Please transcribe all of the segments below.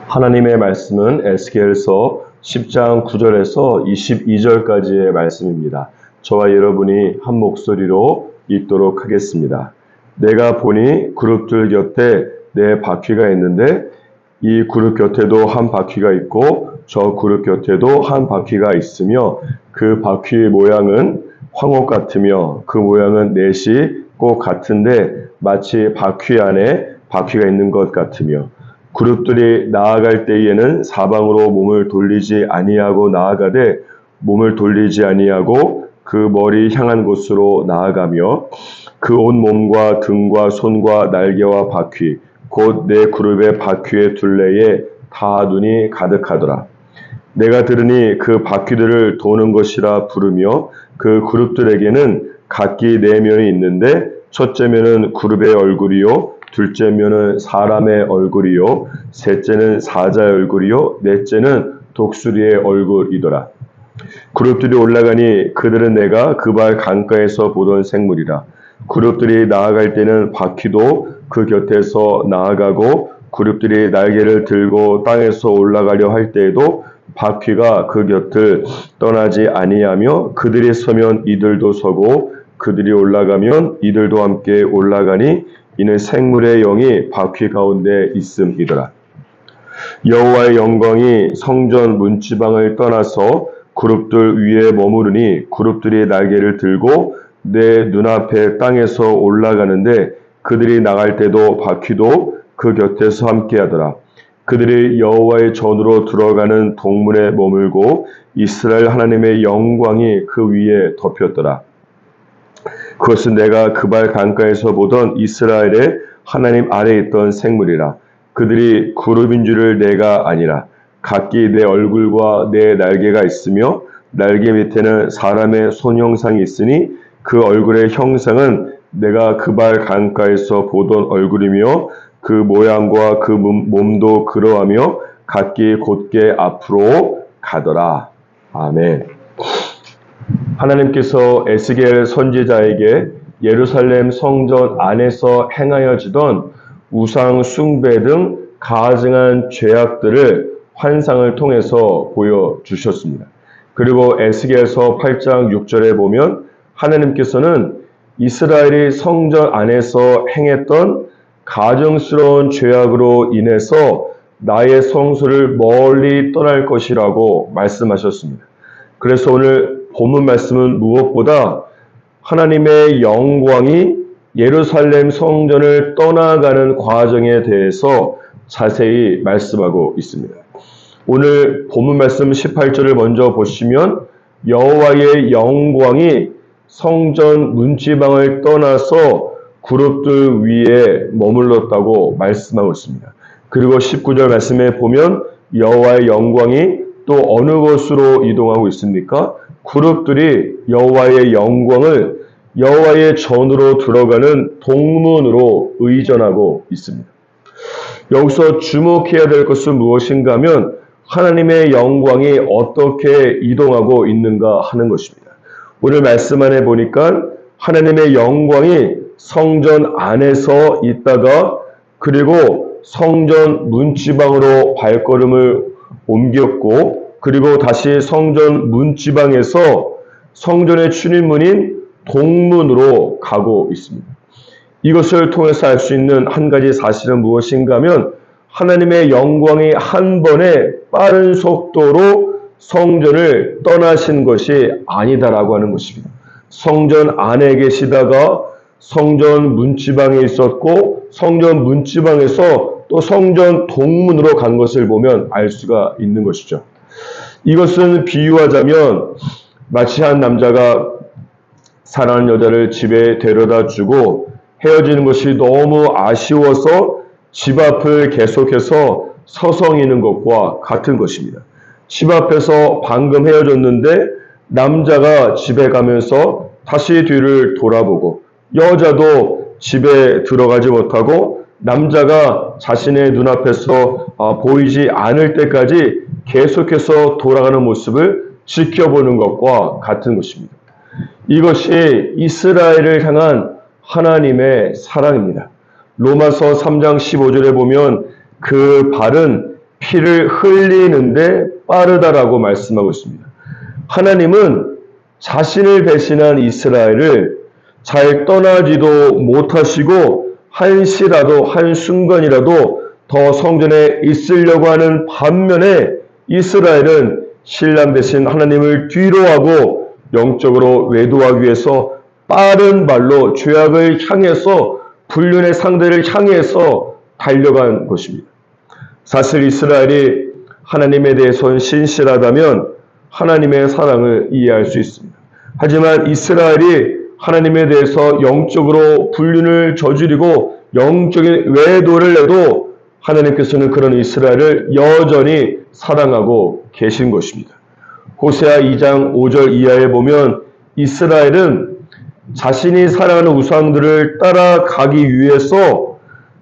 하나님의 말씀은 에스겔서 10장 9절에서 22절까지의 말씀입니다. 저와 여러분이 한 목소리로 읽도록 하겠습니다. 내가 보니 그룹들 곁에 네 바퀴가 있는데 이 그룹 곁에도 한 바퀴가 있고 저 그룹 곁에도 한 바퀴가 있으며 그 바퀴의 모양은 황옥 같으며 그 모양은 넷이 꼭 같은데 마치 바퀴 안에 바퀴가 있는 것 같으며 그룹들이 나아갈 때에는 사방으로 몸을 돌리지 아니하고 나아가되 몸을 돌리지 아니하고 그 머리 향한 곳으로 나아가며 그 온 몸과 등과 손과 날개와 바퀴 곧 네 그룹의 바퀴의 둘레에 다 눈이 가득하더라. 내가 들으니 그 바퀴들을 도는 것이라 부르며 그 그룹들에게는 각기 네 면이 있는데 첫째 면은 그룹의 얼굴이요 둘째 면은 사람의 얼굴이요 셋째는 사자의 얼굴이요 넷째는 독수리의 얼굴이더라. 그룹들이 올라가니 그들은 내가 그발 강가에서 보던 생물이라. 그룹들이 나아갈 때는 바퀴도 그 곁에서 나아가고 그룹들이 날개를 들고 땅에서 올라가려 할 때에도 바퀴가 그 곁을 떠나지 아니하며 그들이 서면 이들도 서고 그들이 올라가면 이들도 함께 올라가니 이는 생물의 영이 바퀴 가운데 있음이더라. 여호와의 영광이 성전 문지방을 떠나서 그룹들 위에 머무르니 그룹들이 날개를 들고 내 눈앞에 땅에서 올라가는데 그들이 나갈 때도 바퀴도 그 곁에서 함께하더라. 그들이 여호와의 전으로 들어가는 동문에 머물고 이스라엘 하나님의 영광이 그 위에 덮였더라. 그것은 내가 그발 강가에서 보던 이스라엘의 하나님 아래에 있던 생물이라. 그들이 그룹인 줄을 내가 아니라 각기 내 얼굴과 내 날개가 있으며 날개 밑에는 사람의 손 형상이 있으니 그 얼굴의 형상은 내가 그발 강가에서 보던 얼굴이며 그 모양과 그 몸도 그러하며 각기 곧게 앞으로 가더라. 아멘. 하나님께서 에스겔 선지자에게 예루살렘 성전 안에서 행하여지던 우상 숭배 등 가증한 죄악들을 환상을 통해서 보여주셨습니다. 그리고 에스겔서 8장 6절에 보면 하나님께서는 이스라엘이 성전 안에서 행했던 가증스러운 죄악으로 인해서 나의 성소를 멀리 떠날 것이라고 말씀하셨습니다. 그래서 오늘 본문 말씀은 무엇보다 하나님의 영광이 예루살렘 성전을 떠나가는 과정에 대해서 자세히 말씀하고 있습니다. 오늘 본문 말씀 18절을 먼저 보시면 여호와의 영광이 성전 문지방을 떠나서 그룹들 위에 머물렀다고 말씀하고 있습니다. 그리고 19절 말씀에 보면 여호와의 영광이 또 어느 곳으로 이동하고 있습니까? 그룹들이 여호와의 영광을 여호와의 전으로 들어가는 동문으로 의전하고 있습니다. 여기서 주목해야 될 것은 무엇인가 하면 하나님의 영광이 어떻게 이동하고 있는가 하는 것입니다. 오늘 말씀 안에 보니까 하나님의 영광이 성전 안에서 있다가 그리고 성전 문지방으로 발걸음을 옮겼고 그리고 다시 성전 문지방에서 성전의 출입문인 동문으로 가고 있습니다. 이것을 통해서 알 수 있는 한 가지 사실은 무엇인가 하면 하나님의 영광이 한 번에 빠른 속도로 성전을 떠나신 것이 아니다라고 하는 것입니다. 성전 안에 계시다가 성전 문지방에 있었고 성전 문지방에서 또 성전 동문으로 간 것을 보면 알 수가 있는 것이죠. 이것은 비유하자면 마치 한 남자가 사랑하는 여자를 집에 데려다 주고 헤어지는 것이 너무 아쉬워서 집 앞을 계속해서 서성이는 것과 같은 것입니다. 집 앞에서 방금 헤어졌는데 남자가 집에 가면서 다시 뒤를 돌아보고 여자도 집에 들어가지 못하고 남자가 자신의 눈앞에서 보이지 않을 때까지 계속해서 돌아가는 모습을 지켜보는 것과 같은 것입니다. 이것이 이스라엘을 향한 하나님의 사랑입니다. 로마서 3장 15절에 보면 그 발은 피를 흘리는데 빠르다라고 말씀하고 있습니다. 하나님은 자신을 배신한 이스라엘을 잘 떠나지도 못하시고 한시라도 한순간이라도 더 성전에 있으려고 하는 반면에 이스라엘은 신랑 대신 하나님을 뒤로하고 영적으로 외도하기 위해서 빠른 발로 죄악을 향해서 불륜의 상대를 향해서 달려간 것입니다. 사실 이스라엘이 하나님에 대해서는 신실하다면 하나님의 사랑을 이해할 수 있습니다. 하지만 이스라엘이 하나님에 대해서 영적으로 불륜을 저지르고 영적인 외도를 해도 하나님께서는 그런 이스라엘을 여전히 사랑하고 계신 것입니다. 호세아 2장 5절 이하에 보면 이스라엘은 자신이 사랑하는 우상들을 따라가기 위해서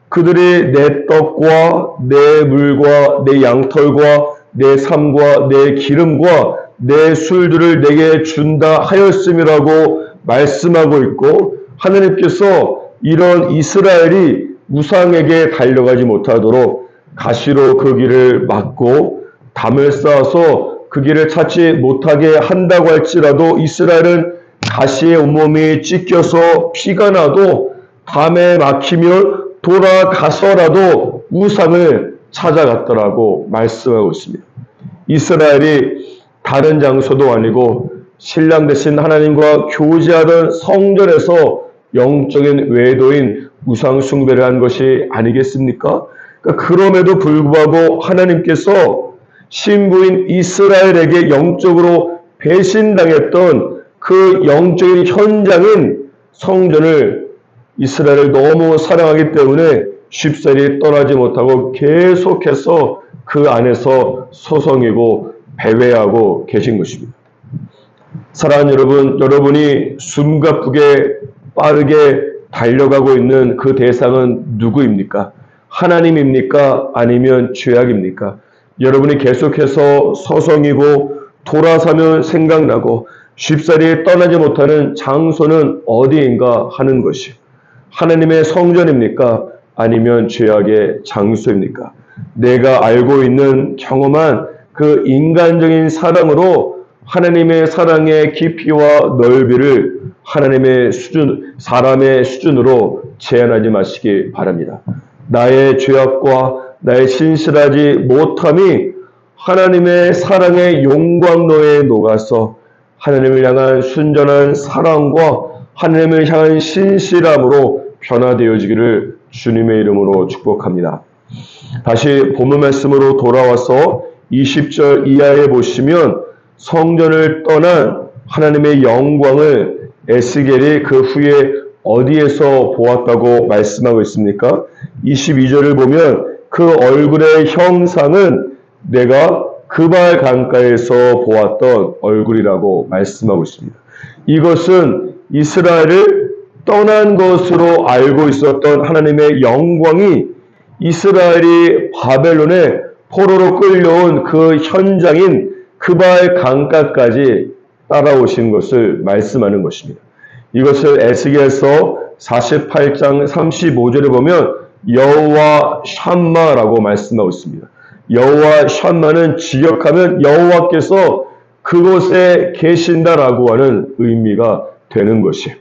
그들이 내 떡과 내 물과 내 양털과 내 삶과 내 기름과 내 술들을 내게 준다 하였음이라고 말씀하고 있고, 하나님께서 이런 이스라엘이 우상에게 달려가지 못하도록 가시로 그 길을 막고 담을 쌓아서 그 길을 찾지 못하게 한다고 할지라도 이스라엘은 가시에 온몸이 찢겨서 피가 나도 담에 막히면 돌아가서라도 우상을 찾아갔더라고 말씀하고 있습니다. 이스라엘이 다른 장소도 아니고 신랑 대신 하나님과 교제하던 성전에서 영적인 외도인 우상 숭배를 한 것이 아니겠습니까? 그러니까 그럼에도 불구하고 하나님께서 신부인 이스라엘에게 영적으로 배신당했던 그 영적인 현장인 성전을 이스라엘을 너무 사랑하기 때문에 쉽사리 떠나지 못하고 계속해서 그 안에서 소송이고 배회하고 계신 것입니다. 사랑하는 여러분, 여러분이 숨가쁘게 빠르게 달려가고 있는 그 대상은 누구입니까? 하나님입니까? 아니면 죄악입니까? 여러분이 계속해서 서성이고 돌아서면 생각나고 쉽사리 떠나지 못하는 장소는 어디인가 하는 것이 하나님의 성전입니까? 아니면 죄악의 장소입니까? 내가 알고 있는 경험한 그 인간적인 사랑으로 하나님의 사랑의 깊이와 넓이를 하나님의 수준, 사람의 수준으로 제한하지 마시기 바랍니다. 나의 죄악과 나의 신실하지 못함이 하나님의 사랑의 용광로에 녹아서 하나님을 향한 순전한 사랑과 하나님을 향한 신실함으로 변화되어지기를 주님의 이름으로 축복합니다. 다시 본문 말씀으로 돌아와서 20절 이하에 보시면 성전을 떠난 하나님의 영광을 에스겔이 그 후에 어디에서 보았다고 말씀하고 있습니까? 22절을 보면 그 얼굴의 형상은 내가 그발 강가에서 보았던 얼굴이라고 말씀하고 있습니다. 이것은 이스라엘을 떠난 것으로 알고 있었던 하나님의 영광이 이스라엘이 바벨론에 포로로 끌려온 그 현장인 그발 강가까지 따라오신 것을 말씀하는 것입니다. 이것을 에스겔서 48장 35절에 보면 여호와 샴마라고 말씀하고 있습니다. 여호와 샴마는 직역하면 여호와께서 그곳에 계신다라고 하는 의미가 되는 것이에요.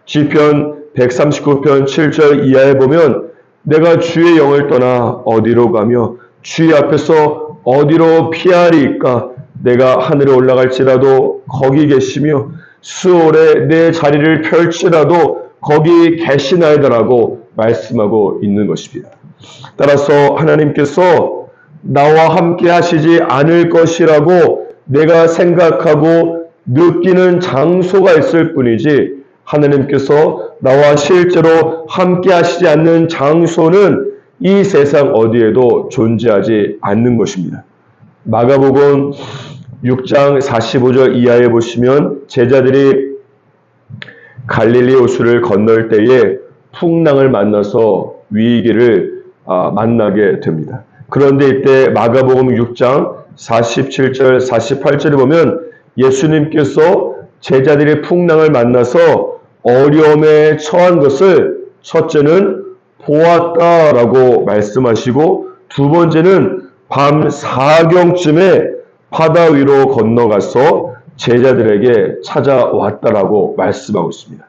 시편 139편 7절 이하에 보면 내가 주의 영을 떠나 어디로 가며 주의 앞에서 어디로 피하리이까? 내가 하늘에 올라갈지라도 거기 계시며 수월에 내 자리를 펼치라도 거기 계시나이다라고 말씀하고 있는 것입니다. 따라서 하나님께서 나와 함께 하시지 않을 것이라고 내가 생각하고 느끼는 장소가 있을 뿐이지 하나님께서 나와 실제로 함께 하시지 않는 장소는 이 세상 어디에도 존재하지 않는 것입니다. 마가복음 6장 45절 이하에 보시면 제자들이 갈릴리 호수를 건널 때에 풍랑을 만나서 위기를 만나게 됩니다. 그런데 이때 마가복음 6장 47절 48절에 보면 예수님께서 제자들이 풍랑을 만나서 어려움에 처한 것을 첫째는 보았다라고 말씀하시고 두 번째는 밤 4경쯤에 바다 위로 건너가서 제자들에게 찾아왔다라고 말씀하고 있습니다.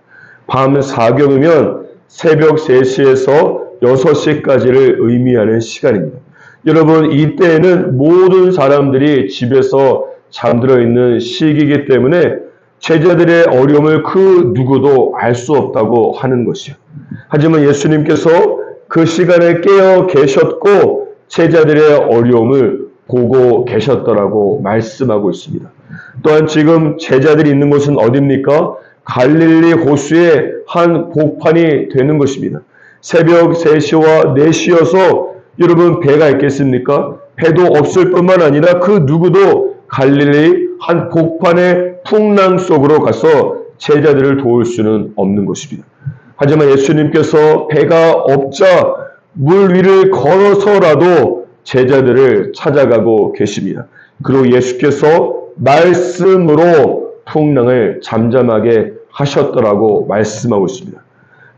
밤 4경이면 새벽 3시에서 6시까지를 의미하는 시간입니다. 여러분, 이때에는 모든 사람들이 집에서 잠들어 있는 시기이기 때문에 제자들의 어려움을 그 누구도 알 수 없다고 하는 것이요. 하지만 예수님께서 그 시간에 깨어 계셨고 제자들의 어려움을 보고 계셨더라고 말씀하고 있습니다. 또한 지금 제자들이 있는 곳은 어디입니까? 갈릴리 호수의 한 복판이 되는 것입니다. 새벽 3시와 4시여서 여러분 배가 있겠습니까? 배도 없을 뿐만 아니라 그 누구도 갈릴리 한 복판의 풍랑 속으로 가서 제자들을 도울 수는 없는 것입니다. 하지만 예수님께서 배가 없자 물 위를 걸어서라도 제자들을 찾아가고 계십니다. 그리고 예수께서 말씀으로 풍랑을 잠잠하게 하셨더라고 말씀하고 있습니다.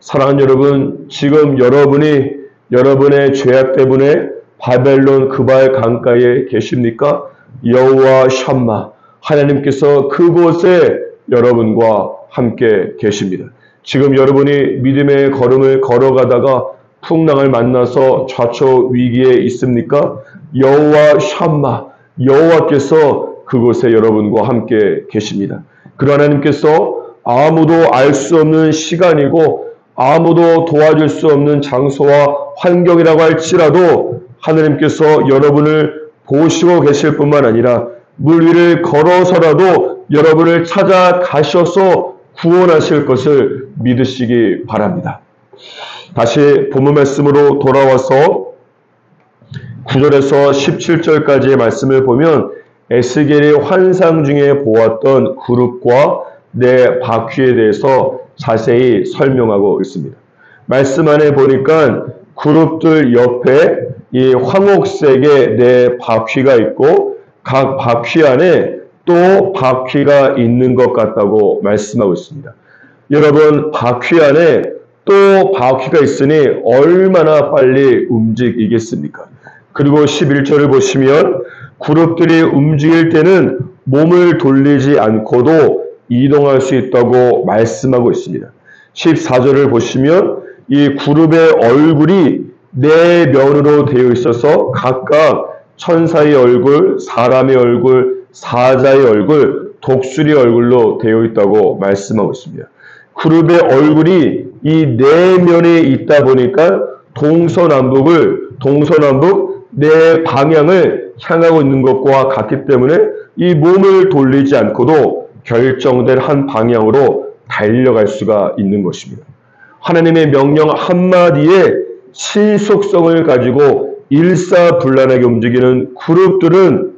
사랑하는 여러분, 지금 여러분이 여러분의 죄악 때문에 바벨론 그발 강가에 계십니까? 여호와 샴마 하나님께서 그곳에 여러분과 함께 계십니다. 지금 여러분이 믿음의 걸음을 걸어가다가 풍랑을 만나서 좌초 위기에 있습니까? 여호와 샴마, 여호와께서 그곳에 여러분과 함께 계십니다. 그 하나님께서 아무도 알 수 없는 시간이고 아무도 도와줄 수 없는 장소와 환경이라고 할지라도 하나님께서 여러분을 보시고 계실 뿐만 아니라 물 위를 걸어서라도 여러분을 찾아가셔서 구원하실 것을 믿으시기 바랍니다. 다시 본문 말씀으로 돌아와서 9절에서 17절까지의 말씀을 보면 에스겔이 환상 중에 보았던 그룹과 네 바퀴에 대해서 자세히 설명하고 있습니다. 말씀 안에 보니까 그룹들 옆에 이 황옥색의 네 바퀴가 있고 각 바퀴 안에 또 바퀴가 있는 것 같다고 말씀하고 있습니다. 여러분, 바퀴 안에 또 바퀴가 있으니 얼마나 빨리 움직이겠습니까? 그리고 11절을 보시면 그룹들이 움직일 때는 몸을 돌리지 않고도 이동할 수 있다고 말씀하고 있습니다. 14절을 보시면 이 그룹의 얼굴이 네 면으로 되어 있어서 각각 천사의 얼굴, 사람의 얼굴, 사자의 얼굴, 독수리 얼굴로 되어 있다고 말씀하고 있습니다. 그룹의 얼굴이 이 네 면에 있다 보니까 동서남북 네 방향을 향하고 있는 것과 같기 때문에 이 몸을 돌리지 않고도 결정된 한 방향으로 달려갈 수가 있는 것입니다. 하나님의 명령 한마디에 신속성을 가지고 일사불란하게 움직이는 그룹들은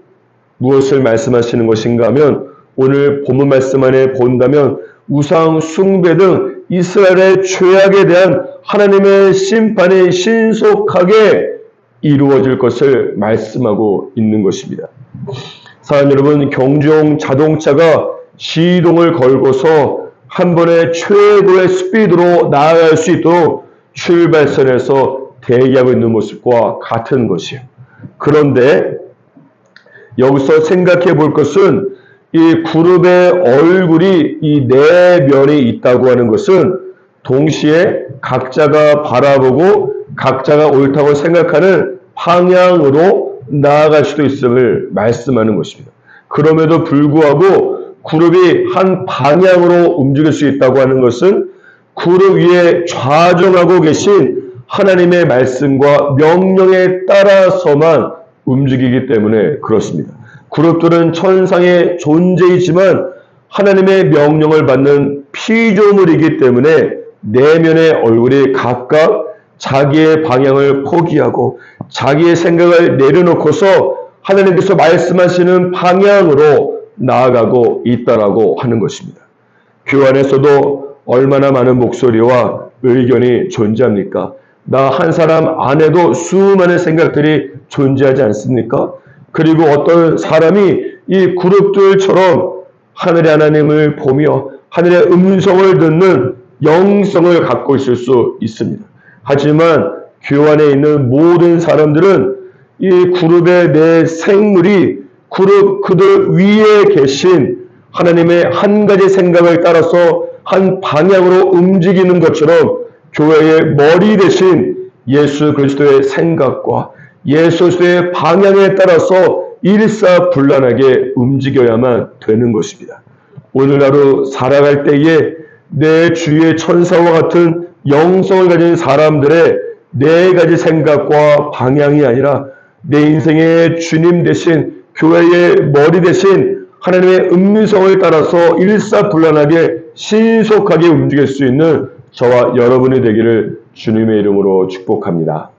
무엇을 말씀하시는 것인가 하면 오늘 본문 말씀 안에 본다면 우상 숭배 등 이스라엘의 죄악에 대한 하나님의 심판이 신속하게 이루어질 것을 말씀하고 있는 것입니다. 사랑하는 여러분, 경주용 자동차가 시동을 걸고서 한 번에 최고의 스피드로 나아갈 수 있도록 출발선에서 대기하고 있는 모습과 같은 것이에요. 그런데 여기서 생각해 볼 것은 이 그룹의 얼굴이 이 네 면이 있다고 하는 것은 동시에 각자가 바라보고 각자가 옳다고 생각하는 방향으로 나아갈 수도 있음을 말씀하는 것입니다. 그럼에도 불구하고 그룹이 한 방향으로 움직일 수 있다고 하는 것은 그룹 위에 좌정하고 계신 하나님의 말씀과 명령에 따라서만 움직이기 때문에 그렇습니다. 그룹들은 천상의 존재이지만 하나님의 명령을 받는 피조물이기 때문에 내면의 얼굴이 각각 자기의 방향을 포기하고 자기의 생각을 내려놓고서 하나님께서 말씀하시는 방향으로 나아가고 있다라고 하는 것입니다. 교회 안에서도 얼마나 많은 목소리와 의견이 존재합니까? 나 한 사람 안에도 수많은 생각들이 존재하지 않습니까? 그리고 어떤 사람이 이 그룹들처럼 하늘의 하나님을 보며 하늘의 음성을 듣는 영성을 갖고 있을 수 있습니다. 하지만 교회 안에 있는 모든 사람들은 이 그룹의 내 생물이 그들 위에 계신 하나님의 한 가지 생각을 따라서 한 방향으로 움직이는 것처럼 교회의 머리 대신 예수 그리스도의 생각과 예수 그리스도의 방향에 따라서 일사불란하게 움직여야만 되는 것입니다. 오늘 하루 살아갈 때에 내 주위의 천사와 같은 영성을 가진 사람들의 네 가지 생각과 방향이 아니라 내 인생의 주님 대신 교회의 머리 대신 하나님의 음성을 따라서 일사불란하게 신속하게 움직일 수 있는 저와 여러분이 되기를 주님의 이름으로 축복합니다.